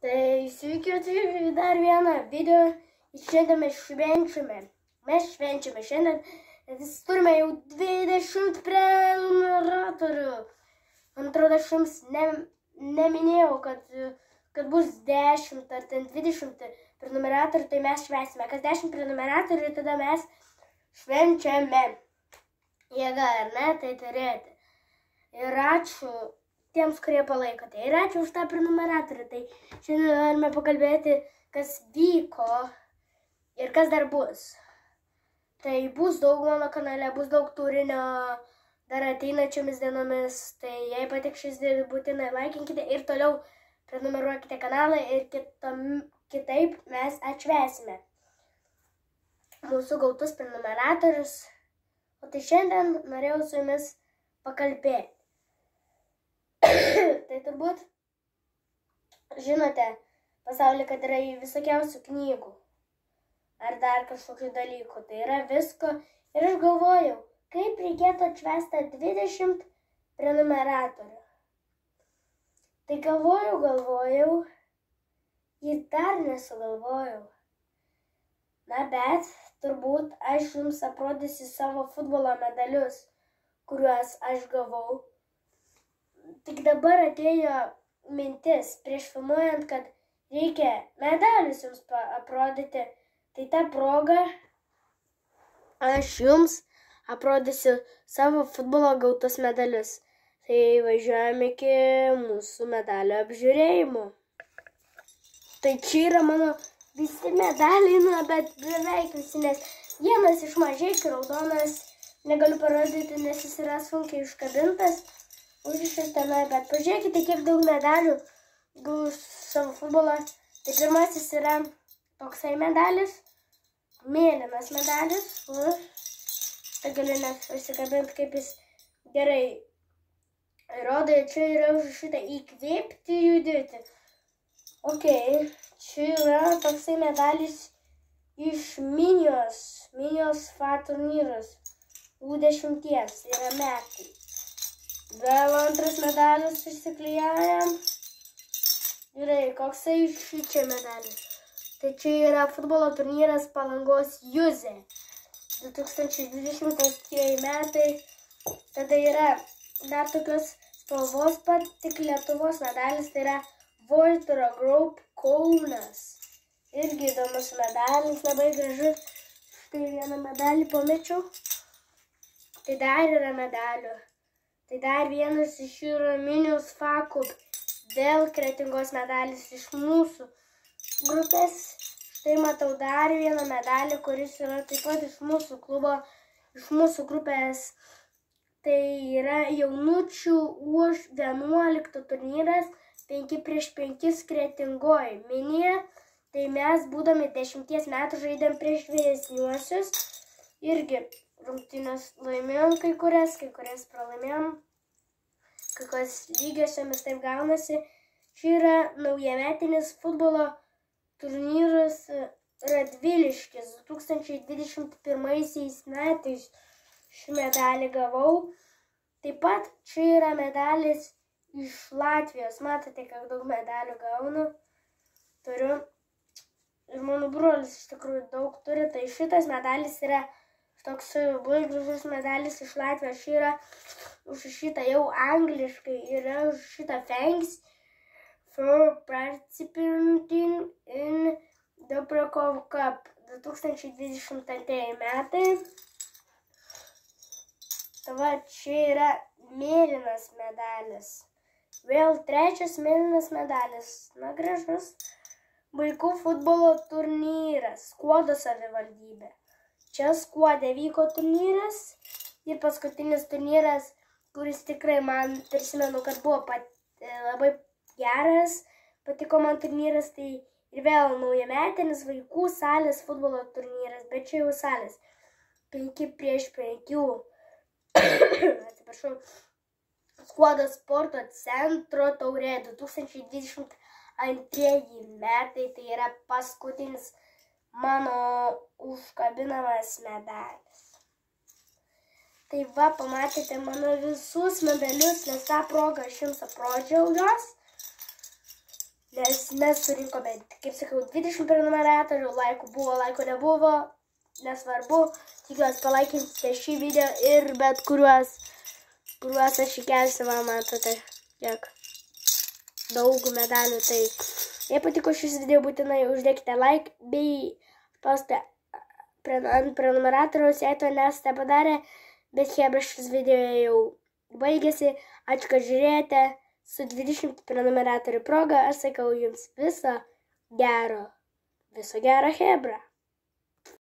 Tai sveiki atvykę į dar vieną video. Šiandien mes švenčiame. Šiandien, nes turime jau 20 prenumeratorių. Man atrodo, aš jums neminėjau, kad bus 10 ar ten 20 prenumeratorių, tai mes švęsime. Kas 10 prenumeratorių, tada mes švenčiame. Jėga, ar ne, tai turėti. Ir ačiū tiems, kurie palaikote. Ir ačiū už tą prenumeratorių. Tai šiandien norime pakalbėti, kas vyko ir kas dar bus. Tai bus daug mano kanale, bus daug turinio dar ateinačiomis dienomis. Tai jei patiks šis video, būtinai laikinkite ir toliau prenumeruokite kanalą ir kitaip mes atšvęsime mūsų gautus prenumeratorius. O tai šiandien norėjau su jumis pakalbėti. Tai turbūt žinote pasaulyje, kad yra visokiausių knygų ar dar kažkokių dalykų. Tai yra visko. Ir aš galvojau, kaip reikėtų atšvęsti 20 prenumeratorių. Tai galvojau ir dar nesugalvojau. Na, bet turbūt aš jums aprodysiu savo futbolo medalius, kuriuos aš gavau. Tik dabar atėjo mintis, prieš filmuojant, kad reikia medalius jums aprodyti. Tai tą progą aš jums aprodysiu savo futbolo gautus medalius. Tai važiuojame iki mūsų medalio apžiūrėjimo. Tai čia yra mano visi medaliai, bet beveik visi, nes vienas iš mažeikių raudonas, negaliu parodyti, nes jis yra sunkiai užkabintas. Užrištas tenai, bet pažiūrėkite, kiek daug medalių gavau savo futbolą. Tai pirmasis yra toksai medalis, mėlynas medalis. Tai galiu net užsikabinti, kaip jis gerai rodo. Čia yra užrašyta įkvėpti judėti. Ok, čia yra toksai medalis iš Minijos FA turnyras. U10 yra metai. Vėl antras medalis išsiklijavėm. Gerai, koksai šičia medalis. Tai čia yra futbolo turnyras Palangos Juzė. 2020 metai. Tada yra dar tokios spalvos pat, tik Lietuvos medalis. Tai yra Voltro Group Kaunas. Irgi įdomus medalis, labai gražus. Štai vieną medalį pamečiau. Tai dar yra medalių. Tai dar vienas iš jų yra Minijos FA Cup. Vėl Kretingos medalis iš mūsų grupės. Štai matau dar vieną medalį, kuris yra taip pat iš mūsų klubo, iš mūsų grupės. Tai yra jaunučių U11 turnyras 5x5 Kretingoj Minija. Tai mes, būdami 10 metų, žaidėm prieš vyresniuosius. Irgi rungtynės laimėjom kai kurias pralaimėjom. Kai kurias lygiosiomis taip gaunasi. Čia yra naujametinis futbolo turnyras Radviliškis. 2021 metais šį medalį gavau. Taip pat čia yra medalis iš Latvijos. Matote, kiek daug medalių gaunu. Turiu. Ir mano brolis iš tikrųjų daug turi. Tai šitas medalis yra toks gražus medalis iš Latvijos. Šį yra užrašyta jau angliškai. Yra užrašyta Thanks for participating in Dobrakov Cup 2022 metai. Tai čia yra mėlynas medalis. Vėl trečias mėlynas medalis. Na, gražus. Vaikų futbolo turnyras. Skuodo savivaldybė. Čia Skuode vyko turnyras ir paskutinis turnyras, kuris tikrai man prisimenu, kad buvo labai geras, patiko man turnyras, tai ir vėl naujametinis vaikų salės futbolo turnyras, bet čia jau salės 5x5, atsiprašau, Skuodo sporto centro taurė 2022 metai, tai yra paskutinis mano užkabinamas medalis. Tai va, pamatėte mano visus medalius, nes tą progą aš jums aprodžiau jos. Nes mes surinkome, kaip sakau, 20 prenumeratorių, laikų buvo, laikų nebuvo, nesvarbu. Tikiuosi palaikinsite šį video ir bet kuriuos aš įkelsiu, va, matote, kiek daug medalių. Tai jei patiko šis video, būtinai uždėkite like bei spauskite ant prenumeratoriaus, jei to nesate padarę. Bet chebra, šis video jau baigėsi. Ačiū, kad žiūrėjote. Su 20 prenumeratorių proga aš sakau jums viso gero. Viso gero, chebra.